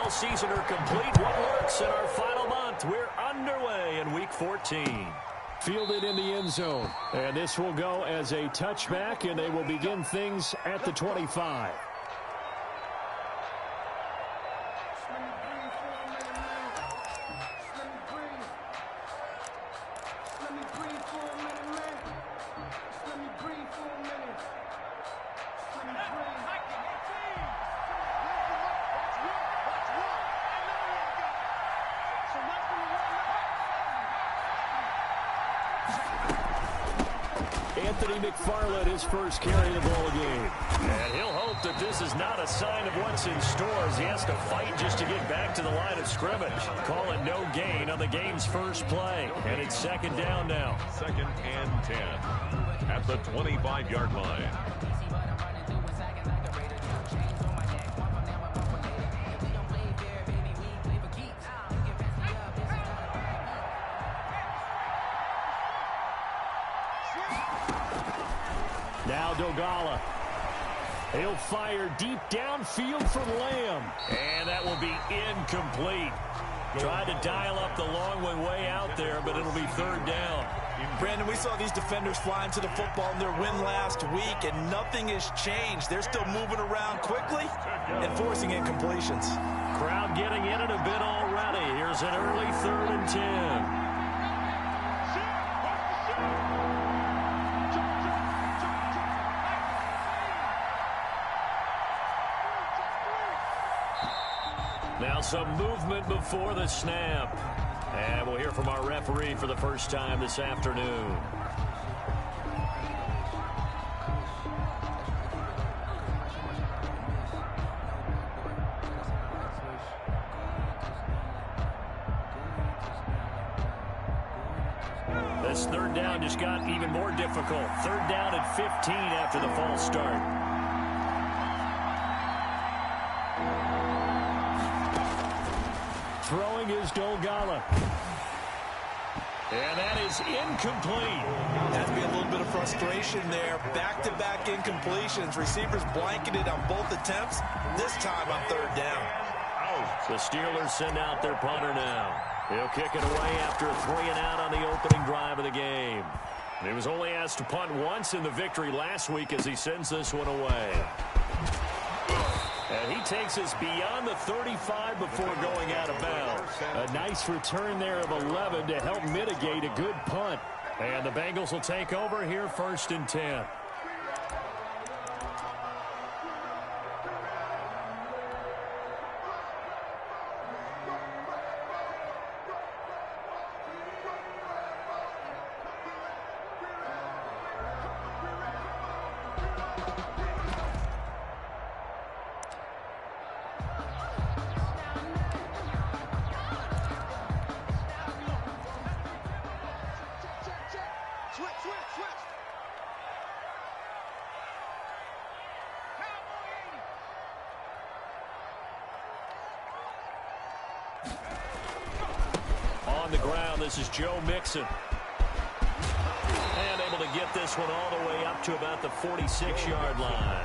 NFL season are complete. What works in our final month? We're underway in Week 14. Fielded in the end zone. And this will go as a touchback, and they will begin things at the 25. McFarland, his first carry of the ball game. And he'll hope that this is not a sign of what's in store as he has to fight just to get back to the line of scrimmage. Call it no gain on the game's first play. And it's second down now. 2nd and 10 at the 25-yard line. Now Dogala. He'll fire deep downfield for Lamb. And that will be incomplete. Tried to dial up the long way out there, but it'll be third down. Brandon, we saw these defenders fly into the football in their win last week, and nothing has changed. They're still moving around quickly and forcing incompletions. Crowd getting in it a bit already. Here's an early 3rd and 10. Now some movement before the snap. And we'll hear from our referee for the first time this afternoon. This third down just got even more difficult. Third down at 15 after the false start. Throwing is Dogala. And that is incomplete. Has to be a little bit of frustration there. Back-to-back incompletions. Receivers blanketed on both attempts. This time on third down. The Steelers send out their punter now. He'll kick it away after a 3 and out on the opening drive of the game. He was only asked to punt once in the victory last week as he sends this one away. And he takes us beyond the 35 before going out of bounds. A nice return there of 11 to help mitigate a good punt. And the Bengals will take over here 1st and 10. On the ground, this is Joe Mixon. And able to get this one all the way up to about the 46-yard line.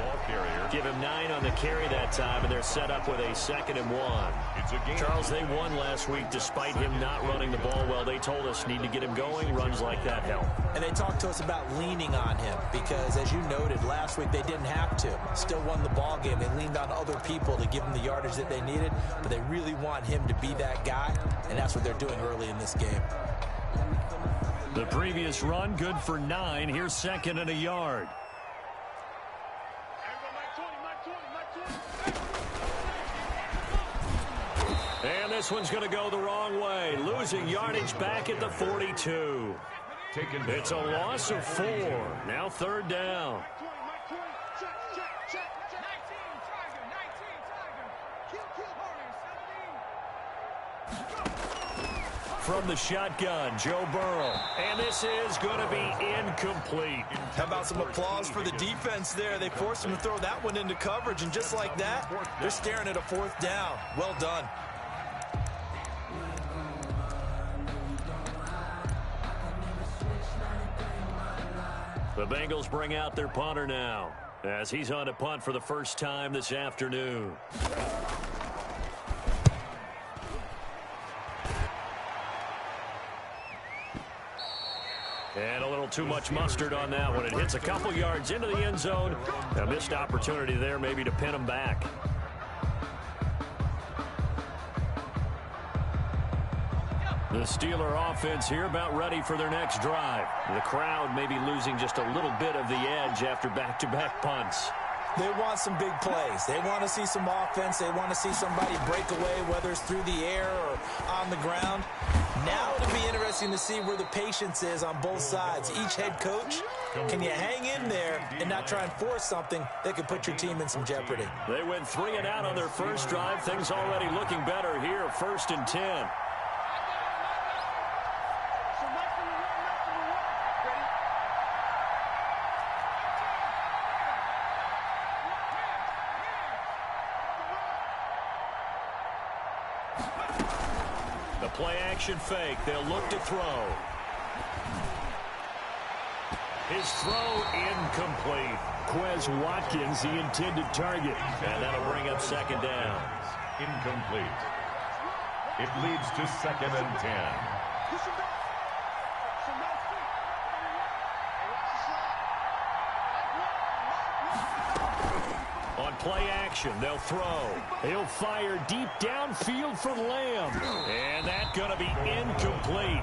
Give him 9 on the carry that time, and they're set up with a 2nd and 1. Charles, they won last week despite him not running the ball well. They told us need to get him going. Runs like that help. And they talked to us about leaning on him because, as you noted, last week they didn't have to. Still won the ball game. They leaned on other people to give them the yardage that they needed, but they really want him to be that guy, and that's what they're doing early in this game. The previous run, good for 9. Here's 2nd and a yard. And this one's going to go the wrong way. Losing yardage back at the 42. It's a loss of 4. Now 3rd down. From the shotgun, Joe Burrow. And this is going to be incomplete. How about some applause for the defense there? They forced him to throw that one into coverage, and just like that, they're staring at a 4th down. Well done. The Bengals bring out their punter now as he's on to punt for the first time this afternoon. too much mustard on that one. It hits a couple yards into the end zone. A missed opportunity there maybe to pin them back. The Steeler offense here about ready for their next drive. The crowd may be losing just a little bit of the edge after back-to-back punts. They want some big plays. They want to see some offense. They want to see somebody break away, whether it's through the air or on the ground. Now it'll be interesting to see where the patience is on both sides. Each head coach, can you hang in there and not try and force something that could put your team in some jeopardy? They went 3 and out on their first drive. Things already looking better here, 1st and 10. Play-action fake. They'll look to throw. His throw incomplete. Quez Watkins, the intended target. And that'll bring up 2nd down. Incomplete. It leads to 2nd and 10. On play action, they'll throw. He'll fire deep downfield for Lamb. And that's going to be incomplete.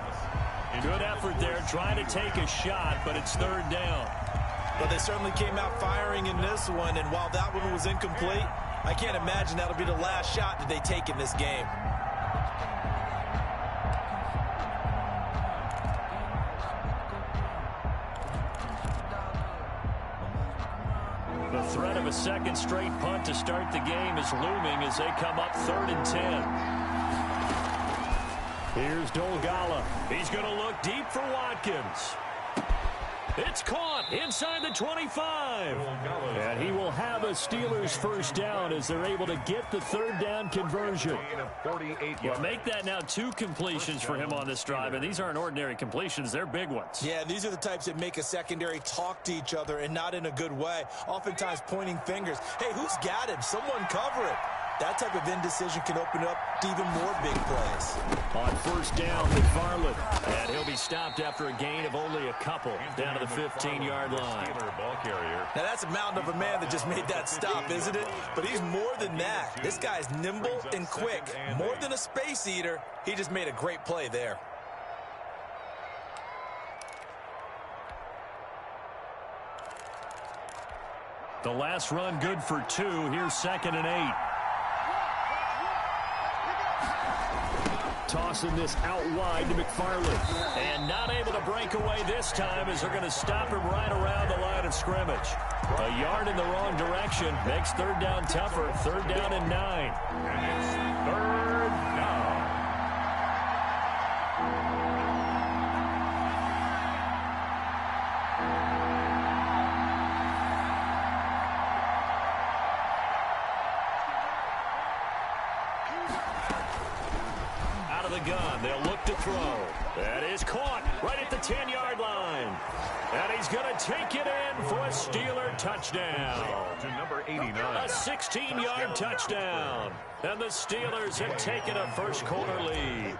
Good effort there, trying to take a shot, but it's 3rd down. But they certainly came out firing in this one, and while that one was incomplete, I can't imagine that'll be the last shot that they take in this game. The threat of a 2nd straight punt to start the game is looming as they come up 3rd and 10. Here's Dolgala. He's going to look deep for Watkins. It's caught inside the 25. And he will have a Steelers first down as they're able to get the 3rd down conversion. Well, make that now 2 completions for him on this drive, and these aren't ordinary completions. They're big ones. Yeah, these are the types that make a secondary talk to each other and not in a good way, oftentimes pointing fingers. Hey, who's got him? Someone cover it. That type of indecision can open up to even more big plays. On 1st down, McFarland. And he'll be stopped after a gain of only a couple down to the 15-yard line. Now, that's a mountain of a man that just made that stop, isn't it? But he's more than that. This guy's nimble and quick. More than a space eater, he just made a great play there. The last run good for 2. Here's 2nd and 8. Tossing this out wide to McFarland. And not able to break away this time as they're going to stop him right around the line of scrimmage. A yard in the wrong direction makes 3rd down tougher. 3rd down and 9. And it's 3rd down. Gun. They'll look to throw. That is caught right at the 10-yard line. And he's going to take it in for a Steeler touchdown. To number 89. A 16-yard touchdown. And the Steelers have taken a first-quarter lead.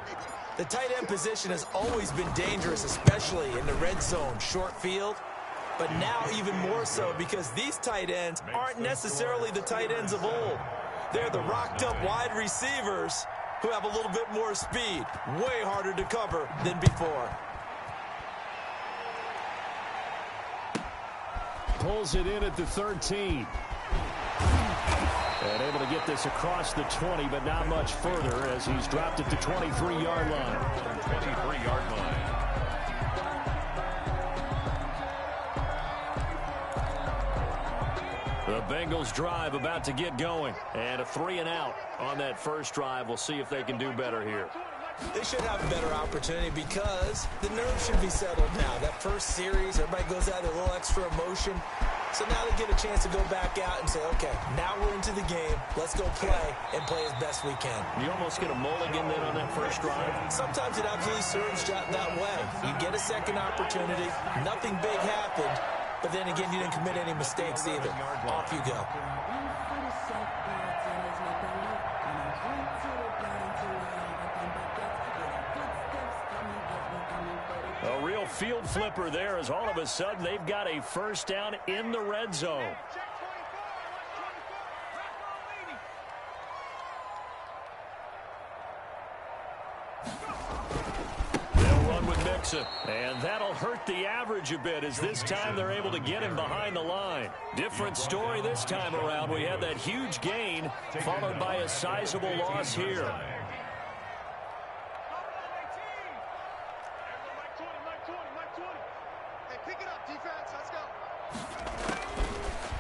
The tight end position has always been dangerous, especially in the red zone, short field. But now even more so because these tight ends aren't necessarily the tight ends of old. They're the rocked-up wide receivers who have a little bit more speed. Way harder to cover than before. Pulls it in at the 13. And able to get this across the 20, but not much further as he's dropped at the 23-yard line. 23-yard line. The Bengals drive about to get going. And a 3 and out on that first drive. We'll see if they can do better here. They should have a better opportunity because the nerves should be settled now. That first series, everybody goes out with a little extra emotion. So now they get a chance to go back out and say, okay, now we're into the game. Let's go play and play as best we can. You almost get a mulligan then on that first drive. Sometimes it absolutely serves that way. You get a second opportunity. Nothing big happened. But then again, you didn't commit any mistakes either. Off you go. A real field flipper there as all of a sudden they've got a first down in the red zone. And that'll hurt the average a bit as this time they're able to get him behind the line. Different story this time around. We had that huge gain followed by a sizable loss here.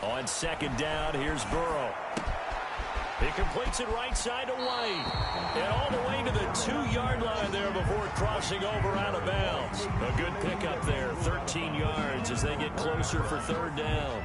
On second down, here's Burrow. He completes it right side to White. And all the way to the 2-yard line there before crossing over out of bounds. A good pickup there, 13 yards as they get closer for third down.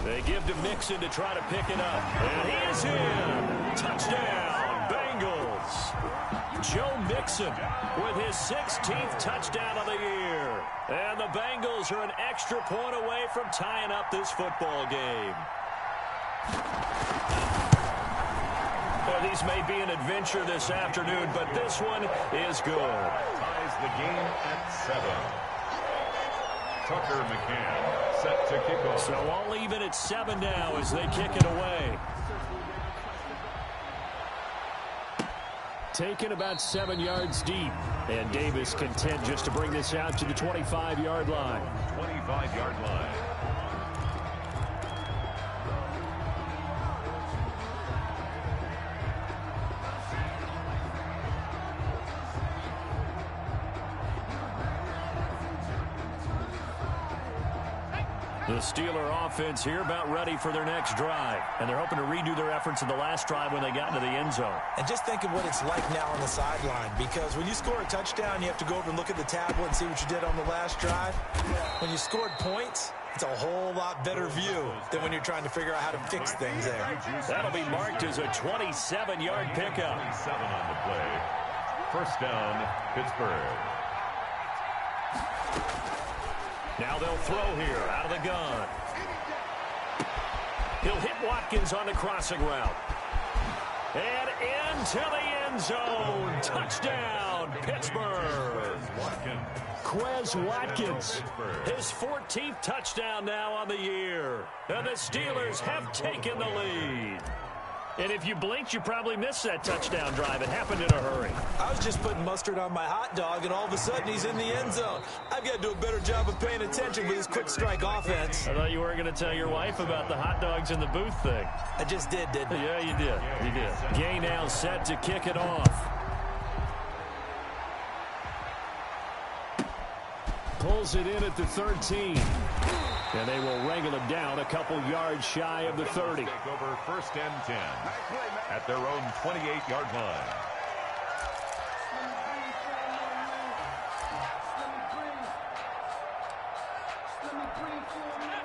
They give to Mixon to try to pick it up. And he is in. Touchdown, Bengals. Joe Mixon with his 16th touchdown of the year. And the Bengals are an extra point away from tying up this football game. Well, these may be an adventure this afternoon, but this one is good. Ties the game at 7. Tucker McCann set to kick off. So all even at 7 now as they kick it away. Taken about 7 yards deep. And Davis content just to bring this out to the 25-yard line. 25-yard line. The Steeler offense here about ready for their next drive. And they're hoping to redo their efforts in the last drive when they got into the end zone. And just think of what it's like now on the sideline. Because when you score a touchdown, you have to go over and look at the tablet and see what you did on the last drive. When you scored points, it's a whole lot better view than when you're trying to figure out how to fix things there. That'll be marked as a 27-yard pickup. 27 on the play. First down, Pittsburgh. Now they'll throw here out of the gun. He'll hit Watkins on the crossing route. And into the end zone. Touchdown, Pittsburgh. Quez Watkins, his 14th touchdown now on the year. And the Steelers have taken the lead. And if you blinked, you probably missed that touchdown drive. It happened in a hurry. I was just putting mustard on my hot dog, and all of a sudden he's in the end zone. I've got to do a better job of paying attention with this quick strike offense. I thought you were going to tell your wife about the hot dogs in the booth thing. I just did, didn't I? Yeah, you did. You did. Gay now set to kick it off. Pulls it in at the 13. And they will wrangle him down a couple yards shy of the 30. Take over first and 10 at their own 28-yard line.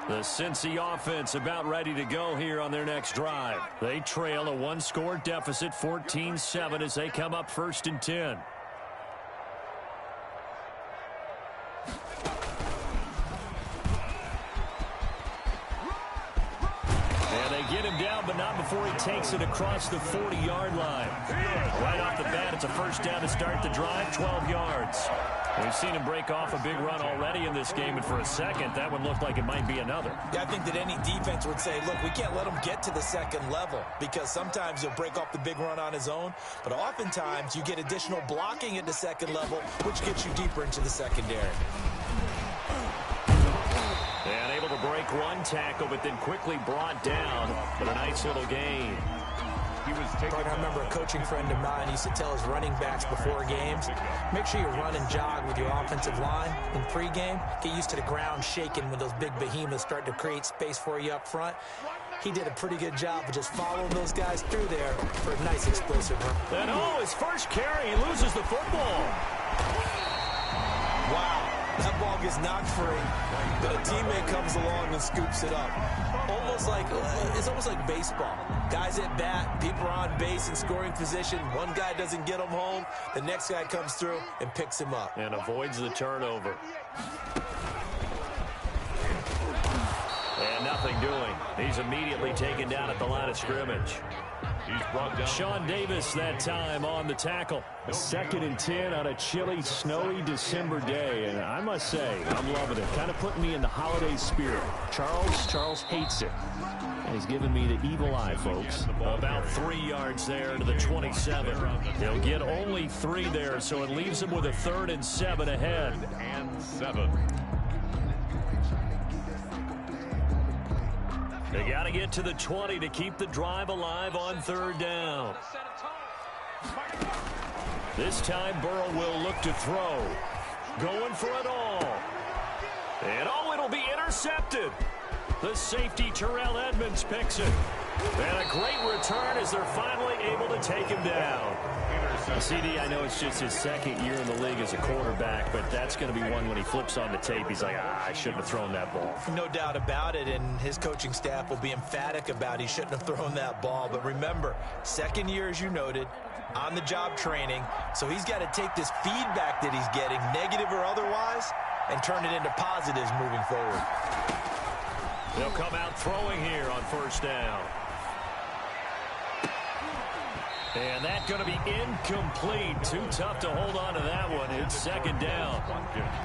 The Cincy offense about ready to go here on their next drive. They trail a one-score deficit, 14-7, as they come up first and 10. Get him down, but not before he takes it across the 40-yard line. Right off the bat, it's a first down to start the drive, 12 yards. We've seen him break off a big run already in this game, and for a second, that one looked like it might be another. Yeah, I think that any defense would say, look, we can't let him get to the second level, because sometimes he'll break off the big run on his own, but oftentimes you get additional blocking at the second level, which gets you deeper into the secondary. And able to break one tackle, but then quickly brought down. But a nice little gain. I remember a coaching friend of mine used to tell his running backs before games, make sure you run and jog with your offensive line in pregame. Get used to the ground shaking when those big behemoths start to create space for you up front. He did a pretty good job of just following those guys through there for a nice explosive run. And his first carry, he loses the football. Wow. That ball gets knocked free, but a teammate comes along and scoops it up. It's almost like baseball. Guys at bat, people are on base in scoring position. One guy doesn't get him home. The next guy comes through and picks him up. And avoids the turnover. And nothing doing. He's immediately taken down at the line of scrimmage. He's brought down. Sean Davis that time on the tackle. 2nd and 10 on a chilly, snowy December day. And I must say, I'm loving it. Kind of putting me in the holiday spirit. Charles hates it. And he's giving me the evil eye, folks. About 3 yards there to the 27. He'll get only 3 there, so it leaves him with a 3rd and 7 ahead. And 7. They got to get to the 20 to keep the drive alive on 3rd down. This time, Burrow will look to throw. Going for it all. And it'll be intercepted. The safety, Terrell Edmonds, picks it. And a great return as they're finally able to take him down. CD, I know it's just his 2nd year in the league as a quarterback, but that's going to be one when he flips on the tape. He's like, I shouldn't have thrown that ball. No doubt about it, and his coaching staff will be emphatic about he shouldn't have thrown that ball. But remember, 2nd year, as you noted, on-the-job training, so he's got to take this feedback that he's getting, negative or otherwise, and turn it into positives moving forward. They'll come out throwing here on 1st down. And that's going to be incomplete. Too tough to hold on to that one. It's 2nd down.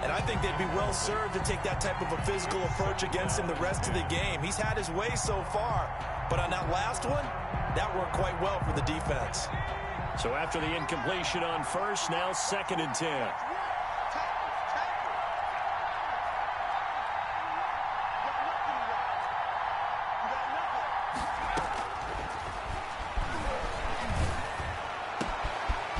And I think they'd be well served to take that type of a physical approach against him the rest of the game. He's had his way so far, but on that last one, that worked quite well for the defense. So after the incompletion on 1st, now 2nd and 10.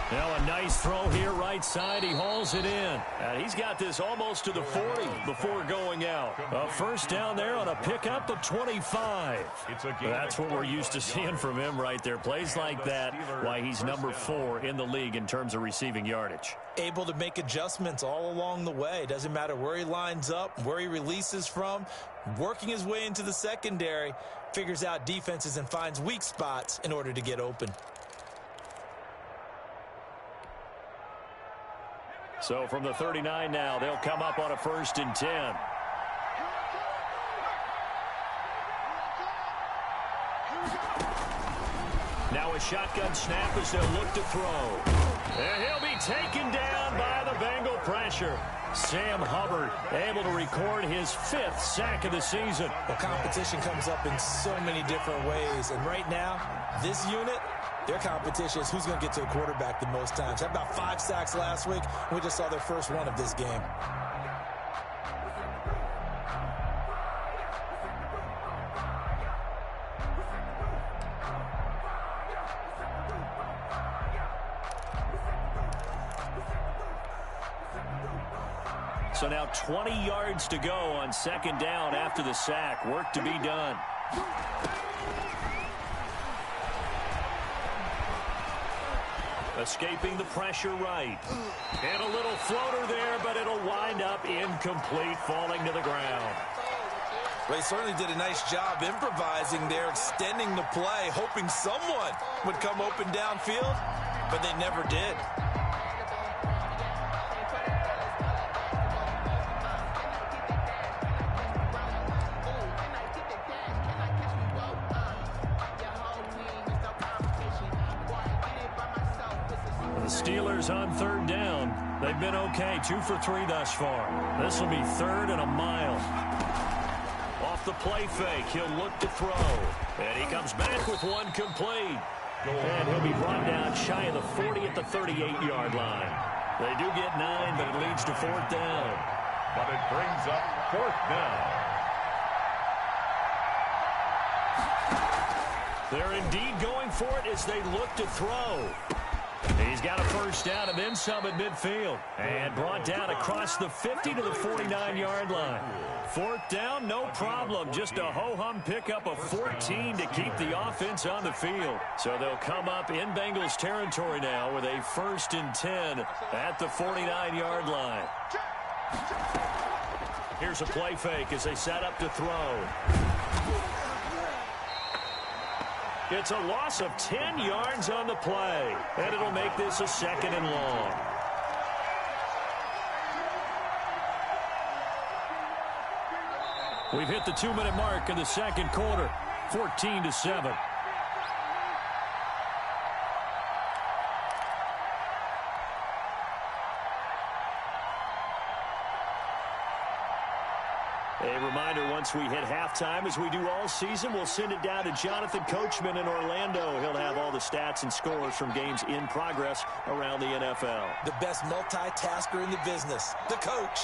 Now a nice throw here, right side. He hauls it in. And he's got this almost to the 40 before going out. A 1st down there on a pickup of 25. That's what we're used to seeing from him right there. Plays like that, why he's number 4 in the league in terms of receiving yardage. Able to make adjustments all along the way. Doesn't matter where he lines up, where he releases from. Working his way into the secondary, figures out defenses and finds weak spots in order to get open. So from the 39 now, they'll come up on a 1st and 10. Now a shotgun snap as they'll look to throw. And he'll be taken down by the Bengal pressure. Sam Hubbard able to record his 5th sack of the season. Well, competition comes up in so many different ways. And right now, this unit, their competition is who's going to get to the quarterback the most times. Had about 5 sacks last week. We just saw their first one of this game. So now 20 yards to go on 2nd down after the sack. Work to be done. Escaping the pressure right. And a little floater there, but it'll wind up incomplete, falling to the ground. Well, he certainly did a nice job improvising there, extending the play, hoping someone would come open downfield, but they never did. Steelers on 3rd down. They've been okay, 2 for 3 thus far. This will be 3rd and a mile. Off the play fake, he'll look to throw. And he comes back with one complete. And he'll be brought down shy of the 40 at the 38-yard line. They do get 9, but it leads to 4th down. But it brings up 4th down. They're indeed going for it as they look to throw. He's got a 1st down and then some at midfield. And brought down across the 50 to the 49-yard line. 4th down, no problem. Just a ho-hum pickup of 14 to keep the offense on the field. So they'll come up in Bengals territory now with a 1st and 10 at the 49-yard line. Here's a play fake as they set up to throw. It's a loss of 10 yards on the play, and it'll make this a 2nd and long. We've hit the 2-minute mark in the second quarter, 14-7. A reminder, once we hit halftime, as we do all season, we'll send it down to Jonathan Coachman in Orlando. He'll have all the stats and scores from games in progress around the NFL. The best multitasker in the business, the coach.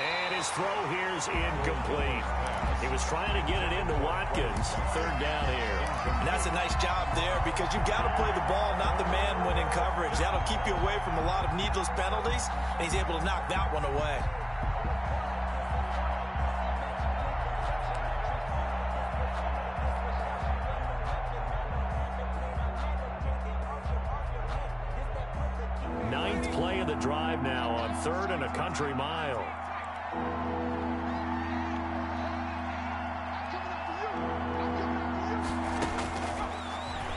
And his throw here is incomplete. He was trying to get it into Watkins. 3rd down here. And that's a nice job there because you've got to play the ball, not the man when in coverage. That'll keep you away from a lot of needless penalties, and he's able to knock that one away. Ninth play of the drive now on 3rd and a country mile.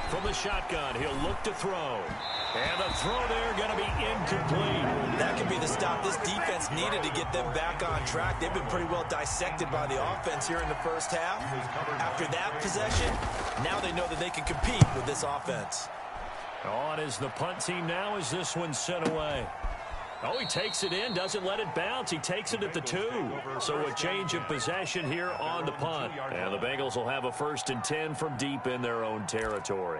From the shotgun, he'll look to throw. And the throw there going to be incomplete. That could be the stop this defense needed to get them back on track. They've been pretty well dissected by the offense here in the first half. After that possession, now they know that they can compete with this offense. On is the punt team now as this one's sent away. Oh, he takes it in, doesn't let it bounce. He takes it at the 2. So a change of possession here on the punt. And the Bengals will have a 1st and 10 from deep in their own territory.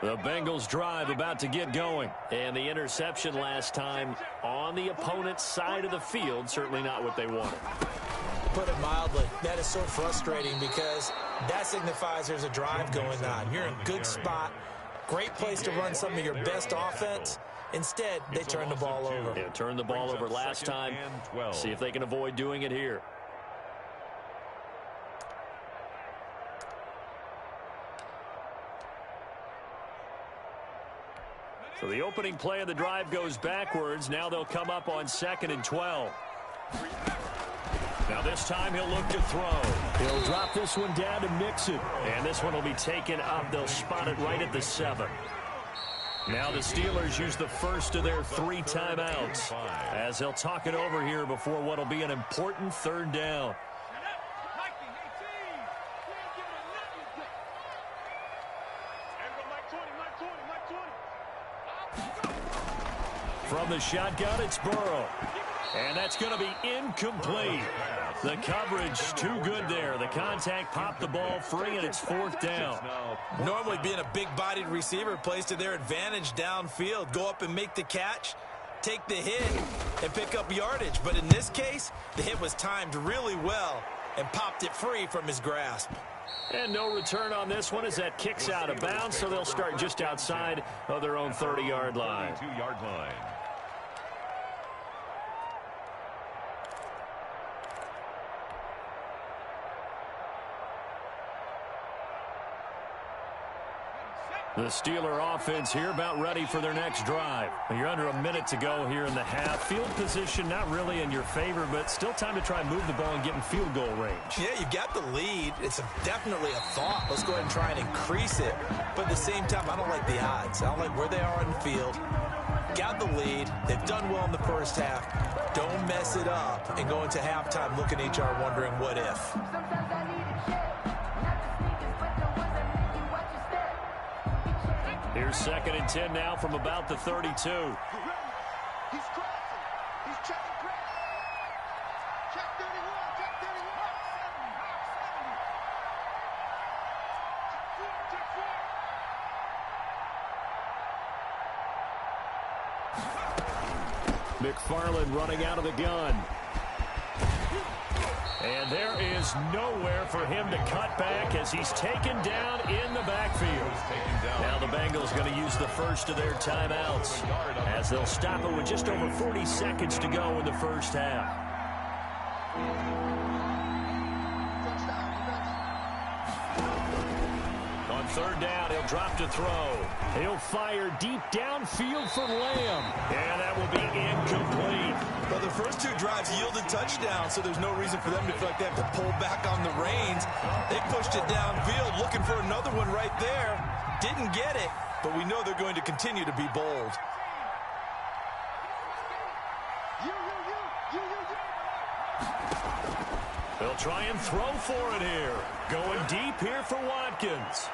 The Bengals drive about to get going. And the interception last time on the opponent's side of the field, certainly not what they wanted. Put it mildly, that is so frustrating because that signifies there's a drive going on. You're in a good spot, great place to run some of your best offense. Instead, they turn the ball over. Yeah, turned the ball over last time. See if they can avoid doing it here. So the opening play of the drive goes backwards. Now they'll come up on 2nd and 12. Now this time he'll look to throw. He'll drop this one down to mix it. And this one will be taken up. They'll spot it right at the 7. Now the Steelers use the first of their 3 timeouts as they'll talk it over here before what will be an important 3rd down. From the shotgun, it's Burrow. And that's going to be incomplete. The coverage too good there. The contact popped the ball free, and it's 4th down. Normally being a big-bodied receiver plays to their advantage downfield. Go up and make the catch, take the hit, and pick up yardage. But in this case, the hit was timed really well and popped it free from his grasp. And no return on this one as that kicks out of bounds, so they'll start just outside of their own 30-yard line. 2-yard line. The Steeler offense here about ready for their next drive. You're under a minute to go here in the half. Field position not really in your favor, but still time to try and move the ball and get in field goal range. Yeah, you've got the lead. It's definitely a thought. Let's go ahead and try and increase it. But at the same time, I don't like the odds. I don't like where they are in the field. Got the lead. They've done well in the first half. Don't mess it up and go into halftime looking at each other wondering what if. Here's 2nd and 10 now from about the 32. He's crossing. He's checking press. Check 31. Check 31. Check 4. McFarland running out of the gun. And there is nowhere for him to cut back as he's taken down in the backfield. Now the Bengals going to use the first of their timeouts as they'll stop it with just over 40 seconds to go in the first half. On third down, he'll drop to throw. He'll fire deep downfield for Lamb. And that will be incomplete. Well, the first two drives yielded touchdowns, so there's no reason for them to feel like they have to pull back on the reins. They pushed it downfield, looking for another one right there. Didn't get it, but we know they're going to continue to be bold. They'll try and throw for it here. Going deep here for Watkins.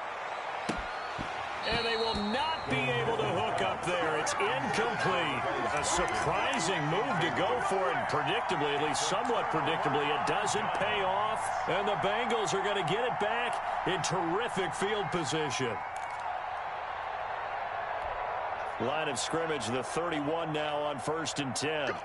And they will not be able to hook up there. It's incomplete. A surprising move to go for it. Predictably, at least somewhat predictably, it doesn't pay off. And the Bengals are going to get it back in terrific field position. Line of scrimmage, the 31 now on 1st and 10.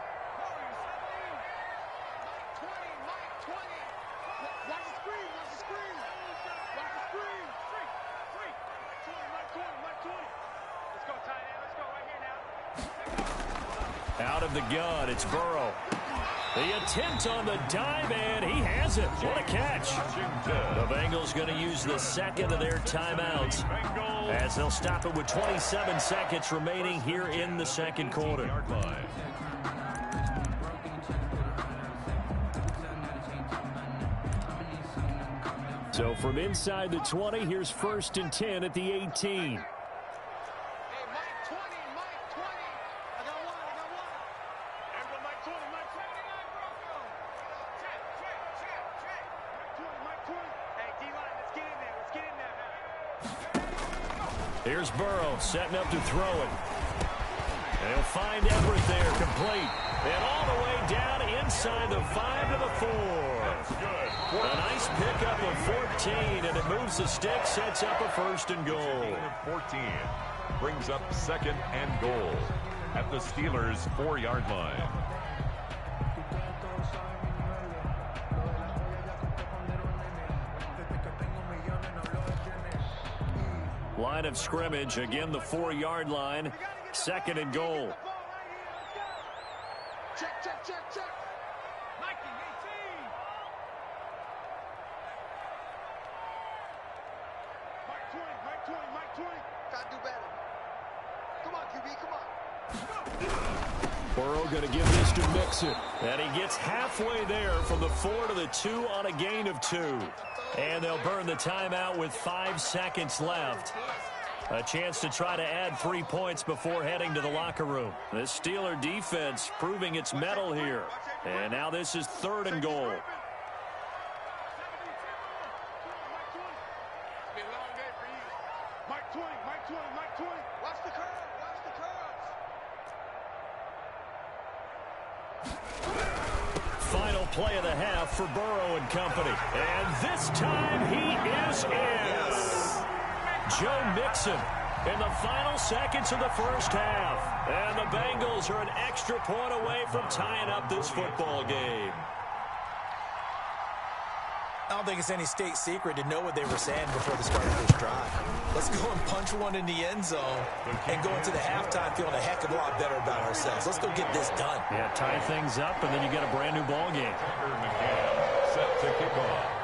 Out of the gun, it's Burrow. The attempt on the dive, and he has it. What a catch. The Bengals going to use the second of their timeouts as they'll stop it with 27 seconds remaining here in the second quarter. So from inside the 20, here's 1st and 10 at the 18. Here's Burrow setting up to throw it. And he'll find Everett there, complete. And all the way down inside the 5 to the 4. A nice pickup of 14, and it moves the stick, sets up a 1st and goal. 14 brings up 2nd and goal at the Steelers' 4-yard line. Line of scrimmage, again the 4-yard line, 2nd and goal. Check, check, check, check. Mikey, 18. Mike 20, Mike 20. Gotta do better. Come on, QB, come on. Burrow going to give this to Mixon. And he gets halfway there from the 4 to the 2 on a gain of 2. And they'll burn the timeout with 5 seconds left. A chance to try to add 3 points before heading to the locker room. The Steeler defense proving its mettle here. And now this is 3rd and goal. Mike 20, Mike 20, Mike 20. Watch the curve, watch the curves. Final play of the half for Burrow and company. And this time he is in. Joe Mixon in the final seconds of the first half. And the Bengals are an extra point away from tying up this football game. I don't think it's any state secret to know what they were saying before the start of this drive. Let's go and punch one in the end zone and go into the halftime feeling a heck of a lot better about ourselves. Let's go get this done. Yeah, tie things up, and then you get a brand new ball game. Set to kick off.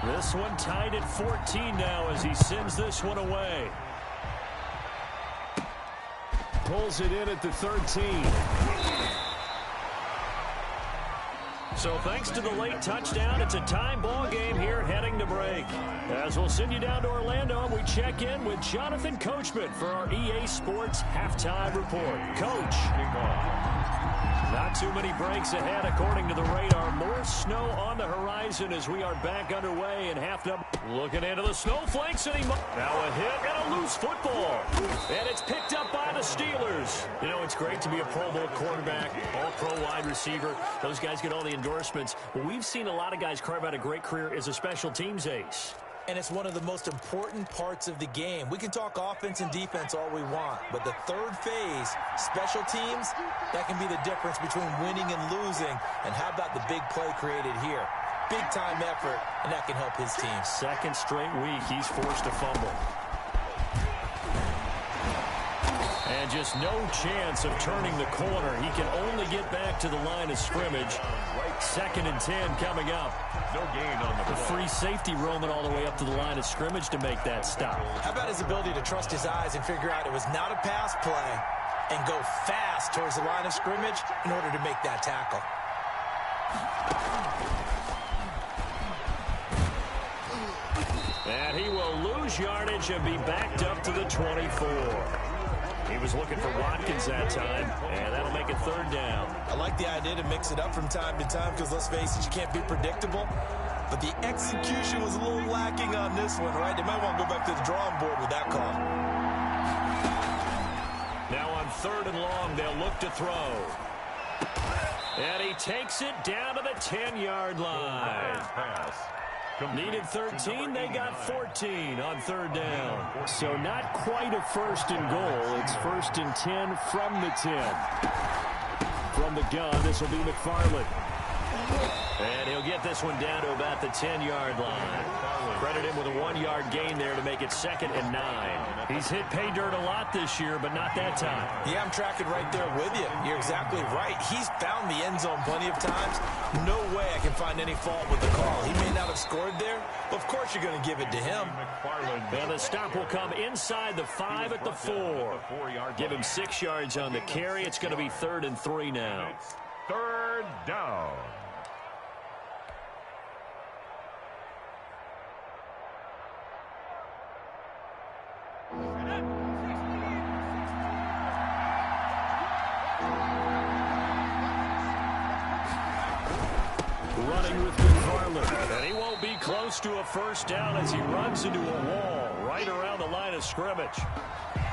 This one tied at 14 now as he sends this one away. Pulls it in at the 13. So thanks to the late touchdown, it's a time ball game here heading to break. As we'll send you down to Orlando, we check in with Jonathan Coachman for our EA Sports Halftime Report. Coach. Not too many breaks ahead according to the radar. More snow on the horizon as we are back underway in half number. Looking into the snowflakes, and now a hit and a loose football. And it's picked up by the Steelers. You know, it's great to be a Pro Bowl quarterback, all-pro wide receiver. Those guys get all the endorsements. But we've seen a lot of guys carve out a great career as a special teams ace. And it's one of the most important parts of the game. We can talk offense and defense all we want, but the third phase, special teams, that can be the difference between winning and losing. And how about the big play created here? Big-time effort, and that can help his team. Second straight week, he's forced to fumble. And just no chance of turning the corner. He can only get back to the line of scrimmage. 2nd and 10 coming up. No gain on the free safety roaming all the way up to the line of scrimmage to make that stop. How about his ability to trust his eyes and figure out it was not a pass play and go fast towards the line of scrimmage in order to make that tackle. And he will lose yardage and be backed up to the 24. He was looking for Watkins that time, and that'll make it 3rd down. I like the idea to mix it up from time to time because, let's face it, you can't be predictable. But the execution was a little lacking on this one, right? They might want to go back to the drawing board with that call. Now on 3rd and long, they'll look to throw. And he takes it down to the 10-yard line. Needed 13, they got 14 on 3rd down. So not quite a 1st and goal. It's 1st and 10 from the 10. From the gun, this will be McFarland. And he'll get this one down to about the 10-yard line. Credit him with a 1-yard gain there to make it 2nd and 9. He's hit pay dirt a lot this year, but not that time. Yeah, I'm tracking right there with you. You're exactly right. He's found the end zone plenty of times. No way I can find any fault with the call. He may not have scored there, but of course you're going to give it to him. And the stop will come inside the 5 at the 4. Give him 6 yards on the carry. It's going to be 3rd and 3 now. 3rd down. Running with McFarland. And he won't be close to a 1st down as he runs into a wall right around the line of scrimmage.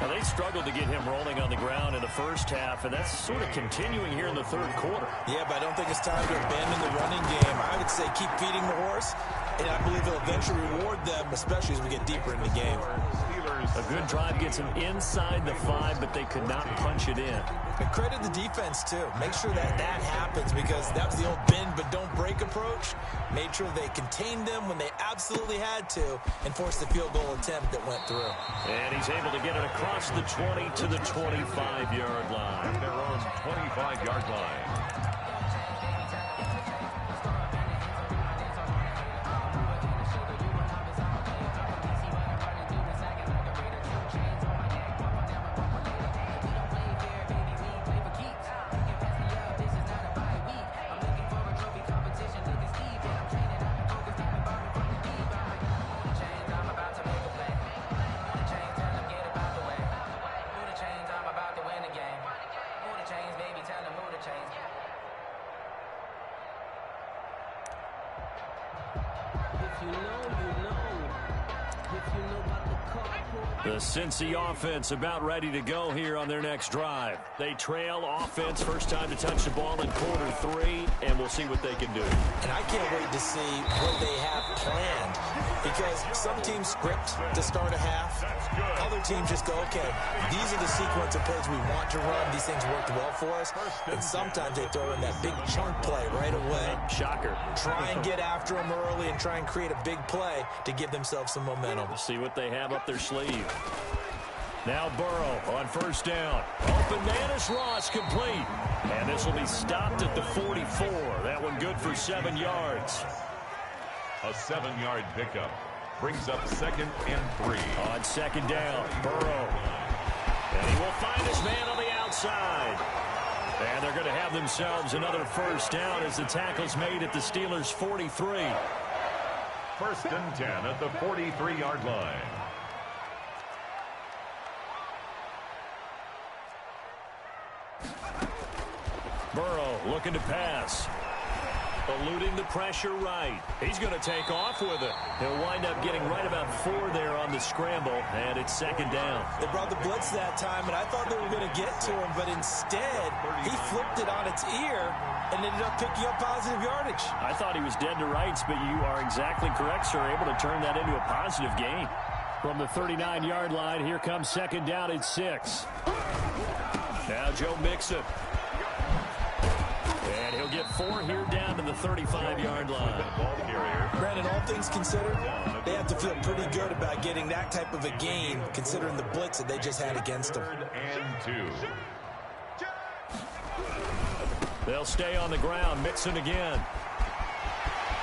Now, they struggled to get him rolling on the ground in the 1st half, and that's sort of continuing here in the 3rd quarter. Yeah, but I don't think it's time to abandon the running game. I would say keep feeding the horse, and I believe he'll eventually reward them, especially as we get deeper in the game. A good drive gets him inside the 5, but they could not punch it in. And credit the defense, too. Make sure that that happens because that was the old bend but don't break approach. Made sure they contained them when they absolutely had to and forced the field goal attempt that went through. And he's able to get it across the 20 to the 25-yard line. Their own 25-yard line. The Cincy offense about ready to go here on their next drive. They trail offense, first time to touch the ball in quarter 3, and we'll see what they can do. And I can't wait to see what they have planned because some teams script to start a half. Other teams just go, okay, these are the sequence of plays we want to run. These things worked well for us. And sometimes they throw in that big chunk play right away. Shocker. Try and get after them early and try and create a big play to give themselves some momentum. We'll see what they have up their sleeve. Now Burrow on 1st down. Open man is Ross, complete. And this will be stopped at the 44. That one good for 7 yards. A 7-yard pickup brings up 2nd and 3. On 2nd down, Burrow. And he will find his man on the outside. And they're going to have themselves another 1st down as the tackle's made at the Steelers' 43. 1st and 10 at the 43-yard line. Burrow looking to pass. Eluding the pressure right. He's going to take off with it. He'll wind up getting right about 4 there on the scramble, and it's second down. They brought the blitz that time, and I thought they were going to get to him, but instead he flipped it on its ear and ended up picking up positive yardage. I thought he was dead to rights, but you are exactly correct, sir. Able to turn that into a positive gain. From the 39-yard line, here comes second down at 6. Now Joe Mixon. And he'll get 4 here down to the 35-yard line. Brandon, all things considered, they have to feel pretty good about getting that type of a gain, considering the blitz that they just had against them. 3rd and 2. They'll stay on the ground. Mixon again.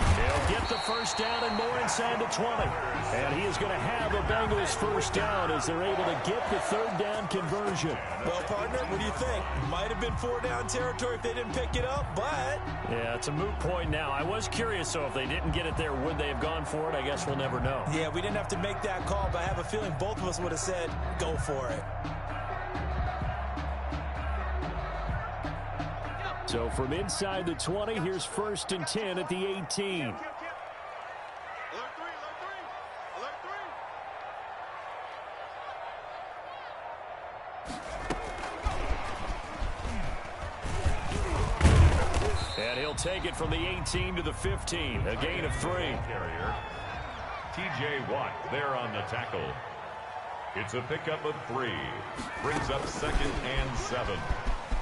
He'll get the first down and more inside the 20. And he is going to have a Bengals first down as they're able to get the 3rd down conversion. Well, partner, what do you think? Might have been 4-down territory if they didn't pick it up, but... Yeah, it's a moot point now. I was curious, so if they didn't get it there, would they have gone for it? I guess we'll never know. Yeah, we didn't have to make that call, but I have a feeling both of us would have said, go for it. So from inside the 20, here's 1st and 10 at the 18. And he'll take it from the 18 to the 15, a gain of 3. Carrier. T.J. Watt there on the tackle. It's a pickup of 3. Brings up 2nd and 7.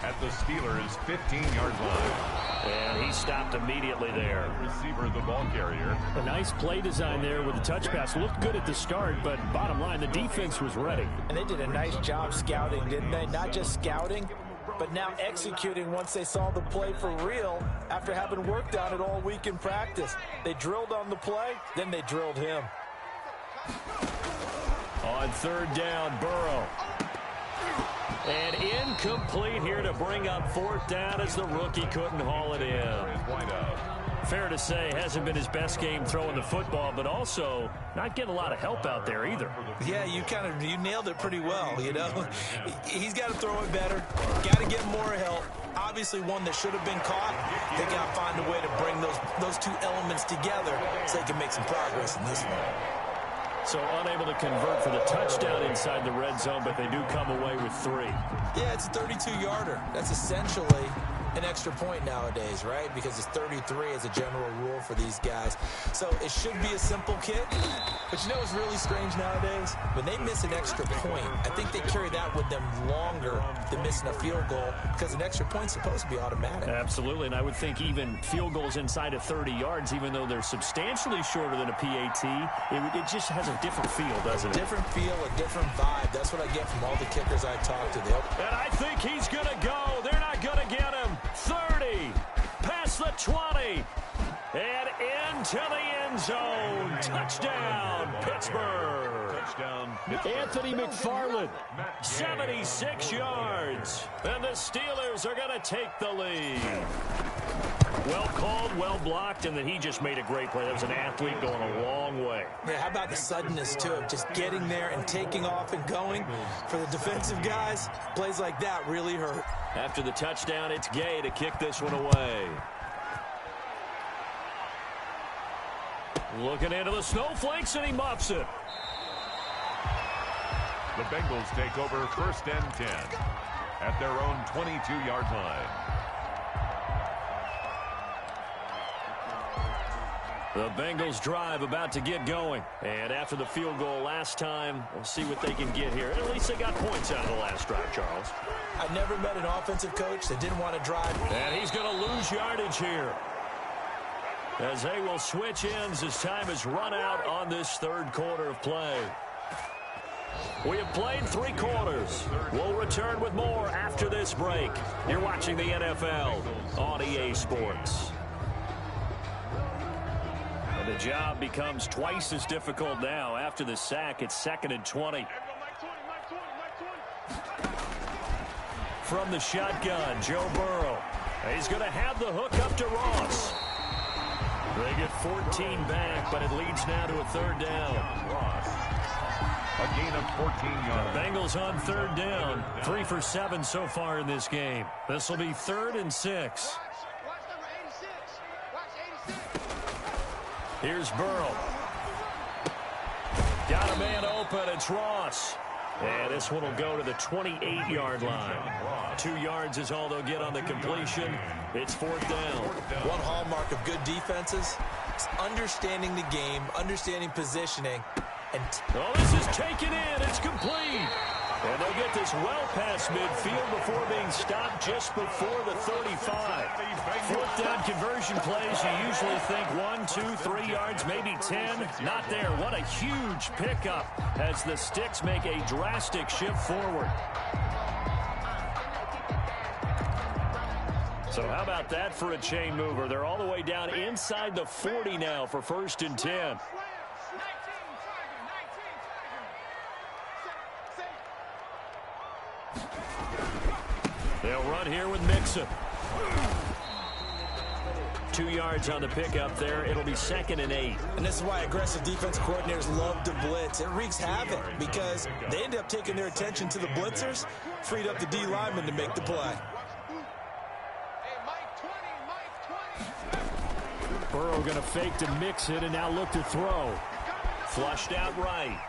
At the Steelers' 15-yard line. And he stopped immediately there. Receiver, the ball carrier. A nice play design there with the touch pass. Looked good at the start, but bottom line, the defense was ready. And they did a nice job scouting, didn't they? Not just scouting, but now executing once they saw the play for real after having worked on it all week in practice. They drilled on the play, then they drilled him. On 3rd down, Burrow. And incomplete here to bring up 4th down as the rookie couldn't haul it in. Fair to say, hasn't been his best game throwing the football, but also not getting a lot of help out there either. Yeah, you nailed it pretty well, you know. He's got to throw it better, got to get more help. Obviously one that should have been caught. They got to find a way to bring those two elements together so they can make some progress in this one. So unable to convert for the touchdown inside the red zone, but they do come away with 3. Yeah, it's a 32-yarder. That's essentially an extra point nowadays, right? Because it's 33 as a general rule for these guys. So it should be a simple kick. But you know what's really strange nowadays? When they miss an extra point, I think they carry that with them longer than missing a field goal because an extra point's supposed to be automatic. Absolutely, and I would think even field goals inside of 30 yards, even though they're substantially shorter than a PAT, it just has a different feel, doesn't it? Different feel, a different vibe. That's what I get from all the kickers I talk to. And I think he's going to go. They're not going to get him. 30, past the 20, and into the end zone. Touchdown, Pittsburgh. Touchdown, Anthony McFarland. 76 yards. And the Steelers are going to take the lead. Well called, well blocked, and then he just made a great play. That was an athlete going a long way. Yeah, how about the suddenness to it? Just getting there and taking off and going. For the defensive guys, plays like that really hurt. After the touchdown, it's Gay to kick this one away. Looking into the snowflakes, and he muffs it. The Bengals take over 1st and 10 at their own 22-yard line. The Bengals drive about to get going. And after the field goal last time, we'll see what they can get here. At least they got points out of the last drive, Charles. I never met an offensive coach that didn't want to drive. And he's going to lose yardage here, as they will switch ends as time is run out on this 3rd quarter of play. We have played 3 quarters. We'll return with more after this break. You're watching the NFL on EA Sports. The job becomes twice as difficult now. After the sack, it's 2nd and 20. From the shotgun, Joe Burrow. He's going to have the hook up to Ross. They get 14 back, but it leads now to a 3rd down. Ross, a gain of 14 yards. Bengals on 3rd down. 3 for 7 so far in this game. This will be 3rd and 6. Here's Burrow. Got a man open. It's Ross. And this one will go to the 28-yard line. 2 yards is all they'll get on the completion. It's 4th down. One hallmark of good defenses is understanding the game, understanding positioning. Oh, this is taken in. It's complete. And they'll get this well past midfield before being stopped just before the 35. 4th down conversion plays, you usually think 1, 2, 3 yards, maybe 10. Not there. What a huge pickup as the Sticks make a drastic shift forward. So how about that for a chain mover? They're all the way down inside the 40 now for 1st and 10. They'll run here with Mixon. 2 yards on the pickup there. It'll be 2nd and 8. And this is why aggressive defense coordinators love to blitz. It wreaks havoc because they end up taking their attention to the blitzers, freed up the D lineman to make the play. Burrow going to fake to mix it and now look to throw. Flushed out right.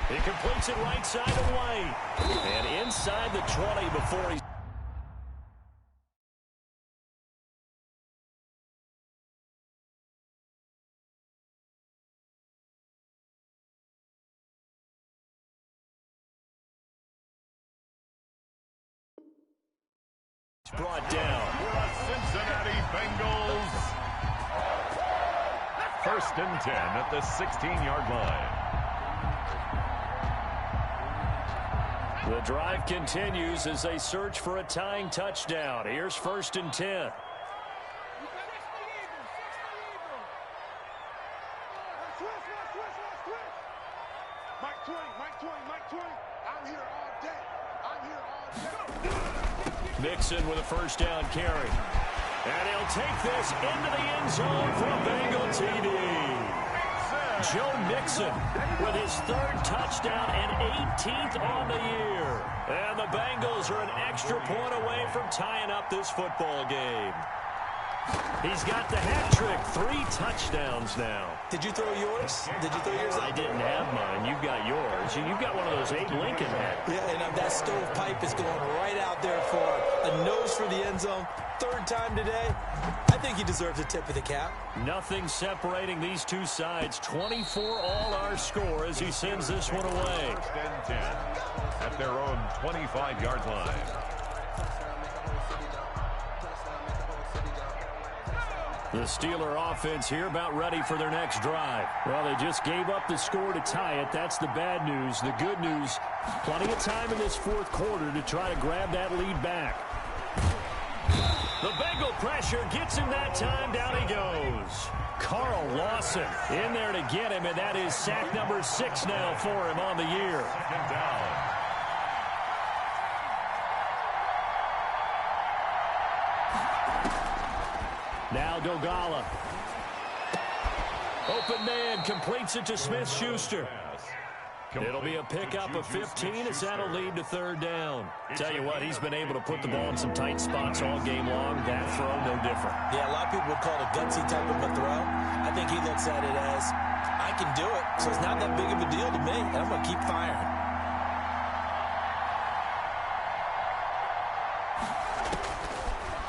He completes it right side of White. And inside the 20 before he... brought down. For the Cincinnati Bengals. 1st and 10 at the 16-yard line. The drive continues as they search for a tying touchdown. Here's 1st and 10. Mixon with a 1st down carry. And he'll take this into the end zone for a Bengal TD. Joe Mixon with his 3rd touchdown and 18th on the year. And the Bengals are an extra point away from tying up this football game. He's got the hat trick, 3 touchdowns now. Did you throw yours? Did you throw yours? I didn't have mine. You've got yours. You've got one of those Abe Lincoln hats. Yeah, and that stovepipe is going right out there for a nose for the end zone. 3rd time today. I think he deserves a tip of the cap. Nothing separating these two sides. 24 all our score as he sends this one away. 1st and 10 at their own 25-yard line. The Steeler offense here about ready for their next drive. Well, they just gave up the score to tie it. That's the bad news. The good news, plenty of time in this 4th quarter to try to grab that lead back. The Bengal pressure gets him that time. Down he goes. Carl Lawson in there to get him, and that is sack number 6 now for him on the year. 2nd down. Now Dogala. Open man completes it to Smith-Schuster. It'll be a pickup of 15 as that'll lead to 3rd down. Tell you what, he's been able to put the ball in some tight spots all game long. That throw, no different. Yeah, a lot of people would call it a gutsy type of a throw. I think he looks at it as, I can do it, so it's not that big of a deal to me, and I'm going to keep firing.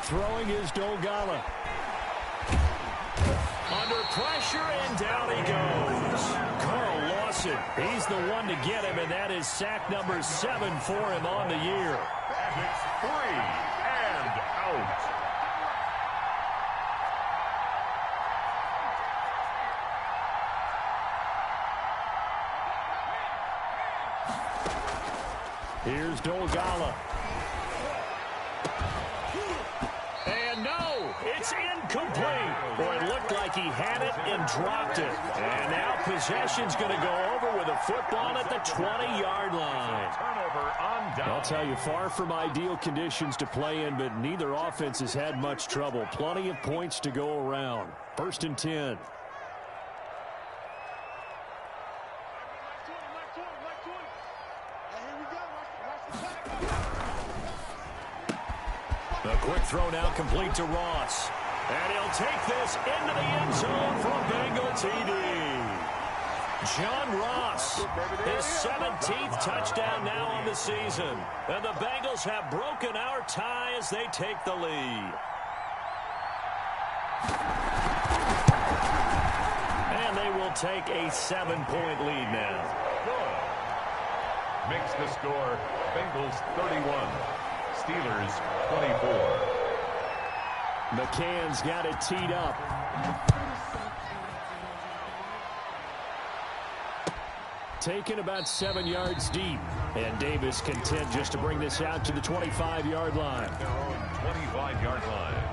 Throwing is Dogala. Under pressure, and down he goes. Carl Lawson, he's the one to get him, and that is sack number 7 for him on the year. And it's 3 and out. Here's Dogala. And no, it's incomplete. Boy, it looked like he had it and dropped it. And now possession's going to go over with a football at the 20-yard line. Turnover on down. I'll tell you, far from ideal conditions to play in, but neither offense has had much trouble. Plenty of points to go around. 1st and 10. A quick throw now complete to Ross. And he'll take this into the end zone for a Bengal TD. John Ross, his 17th touchdown now on the season. And the Bengals have broken our tie as they take the lead. And they will take a 7-point lead now. Makes the score Bengals 31, Steelers 24. McCann's got it teed up. Taken about 7 yards deep. And Davis content just to bring this out to the 25-yard line. Their own 25-yard line.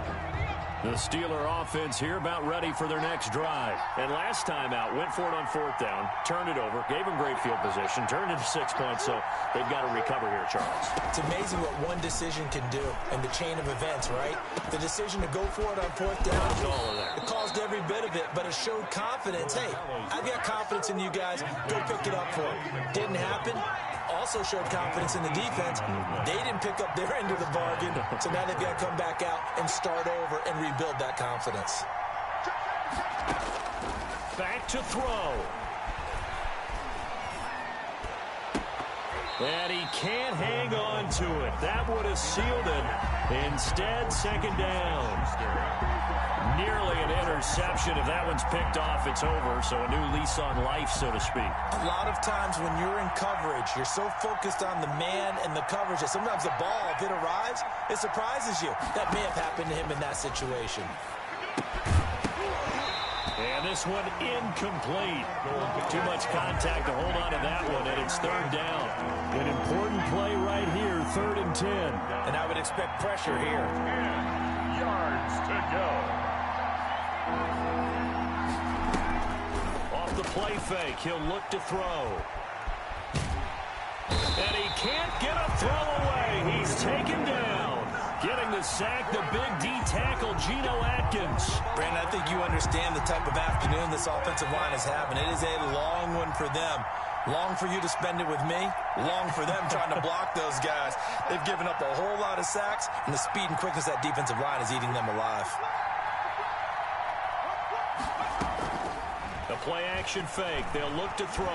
The Steeler offense here about ready for their next drive. And last time out, went for it on 4th down, turned it over, gave them great field position, turned into 6 points, so they've got to recover here, Charles. It's amazing what one decision can do in the chain of events, right? The decision to go for it on 4th down, it caused every bit of it, but it showed confidence. Hey, I've got confidence in you guys. Go pick it up for it. Didn't happen. Also showed confidence in the defense. They didn't pick up their end of the bargain, so now they've got to come back out and start over and rebuild that confidence. Back to throw. And he can't hang on to it. That would have sealed it. Instead, 2nd down. Nearly an interception. If that one's picked off, it's over. So a new lease on life, so to speak. A lot of times when you're in coverage, you're so focused on the man and the coverage that sometimes the ball, if it arrives, it surprises you. That may have happened to him in that situation. And this one incomplete. Too much contact to hold on to that one, and it's 3rd down. An important play right here, 3rd and 10. And I would expect pressure here. 10 yards to go. Off the play fake, he'll look to throw. And he can't get a throw away. He's taken down. Getting the sack, the big D tackle, Geno Atkins. Brandon, I think you understand the type of afternoon this offensive line is having. It is a long one for them. Long for you to spend it with me. Long for them trying to block those guys. They've given up a whole lot of sacks, and the speed and quickness of that defensive line is eating them alive. The play action fake. They'll look to throw.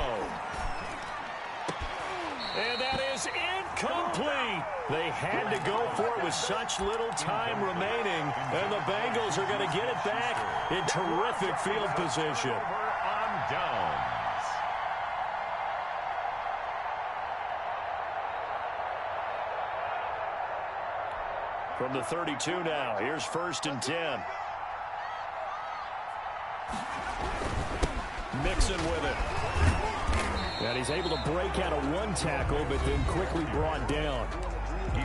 And that is incomplete. They had to go for it with such little time remaining. And the Bengals are going to get it back in terrific field position. On downs. From the 32 now, here's 1st and 10. Mixon with it. And he's able to break out of one tackle, but then quickly brought down.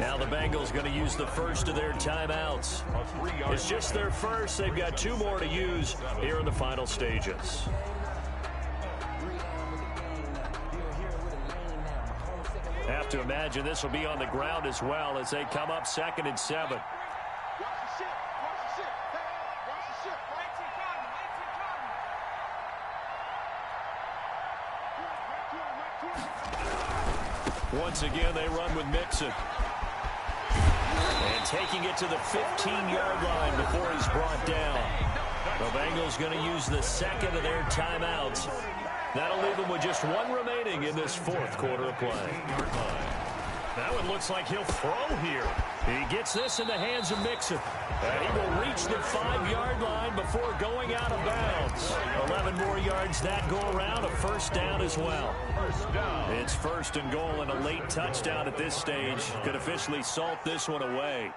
Now the Bengals going to use the first of their timeouts. It's just their first. They've got 2 more to use here in the final stages. Have to imagine this will be on the ground as well as they come up 2nd and 7. Once again, they run with Mixon. And taking it to the 15-yard line before he's brought down. The Bengals going to use the 2nd of their timeouts. That'll leave them with just 1 remaining in this 4th quarter of play. That one looks like he'll throw here. He gets this in the hands of Mixon. And he will reach the 5-yard line before going out of bounds. 11 more yards that go around, a 1st down as well. It's 1st and goal, and a late touchdown at this stage could officially salt this one away.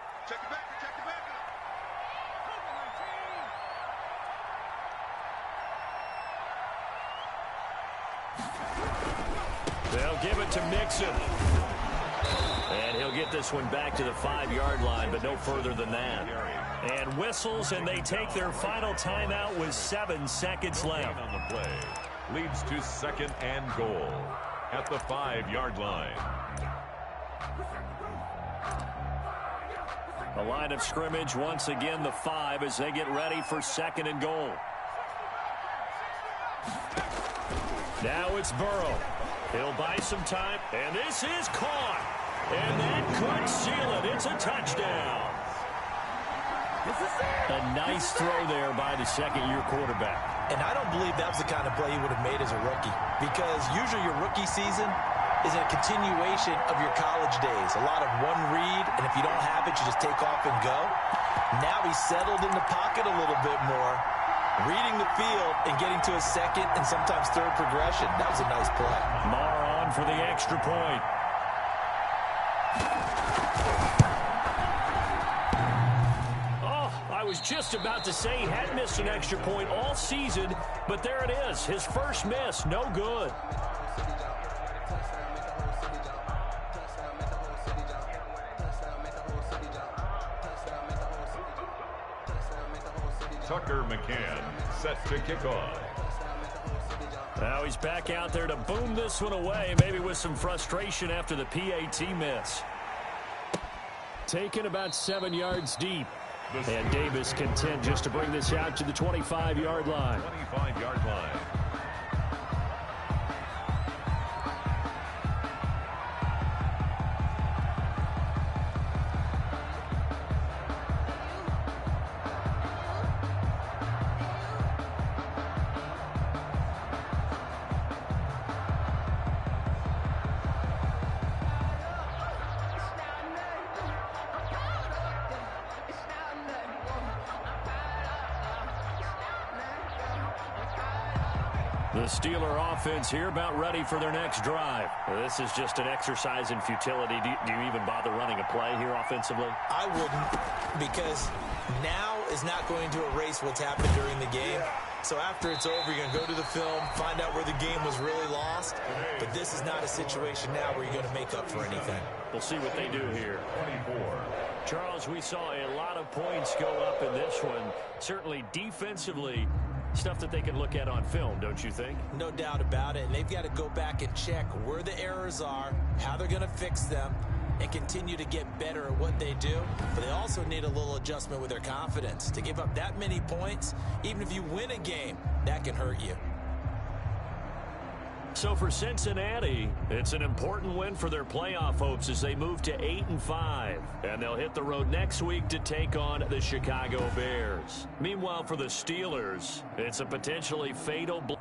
They'll give it to Mixon. And he'll get this one back to the 5-yard line, but no further than that. And whistles, and they take their final timeout with 7 seconds left. On the play leads to 2nd and goal at the 5-yard line. The line of scrimmage, once again, the 5 as they get ready for 2nd and goal. Now it's Burrow. He'll buy some time, and this is caught. And that could seal it. It's a touchdown. A nice throw there by the second-year quarterback. And I don't believe that was the kind of play he would have made as a rookie, because usually your rookie season is a continuation of your college days. A lot of one read, and if you don't have it, you just take off and go. Now he's settled in the pocket a little bit more, reading the field and getting to a second and sometimes third progression. That was a nice play. Marr on for the extra point. I was just about to say he had missed an extra point all season, but there it is. His first miss, no good. Tucker McCann set to kick off. Now he's back out there to boom this one away, maybe with some frustration after the PAT miss. Taken about 7 yards deep. And Davis content just to bring this out to the 25-yard line. 25-yard line. The Steeler offense here about ready for their next drive. This is just an exercise in futility. Do you even bother running a play here offensively? I wouldn't, because now is not going to erase what's happened during the game. So after it's over, you're going to go to the film, find out where the game was really lost. But this is not a situation now where you're going to make up for anything. We'll see what they do here. 24. Charles, we saw a lot of points go up in this one. Certainly defensively, stuff that they can look at on film, don't you think? No doubt about it. And they've got to go back and check where the errors are, how they're going to fix them, and continue to get better at what they do. But they also need a little adjustment with their confidence. To give up that many points, even if you win a game, that can hurt you. So for Cincinnati, it's an important win for their playoff hopes as they move to 8-5. And they'll hit the road next week to take on the Chicago Bears. Meanwhile, for the Steelers, it's a potentially fatal blow.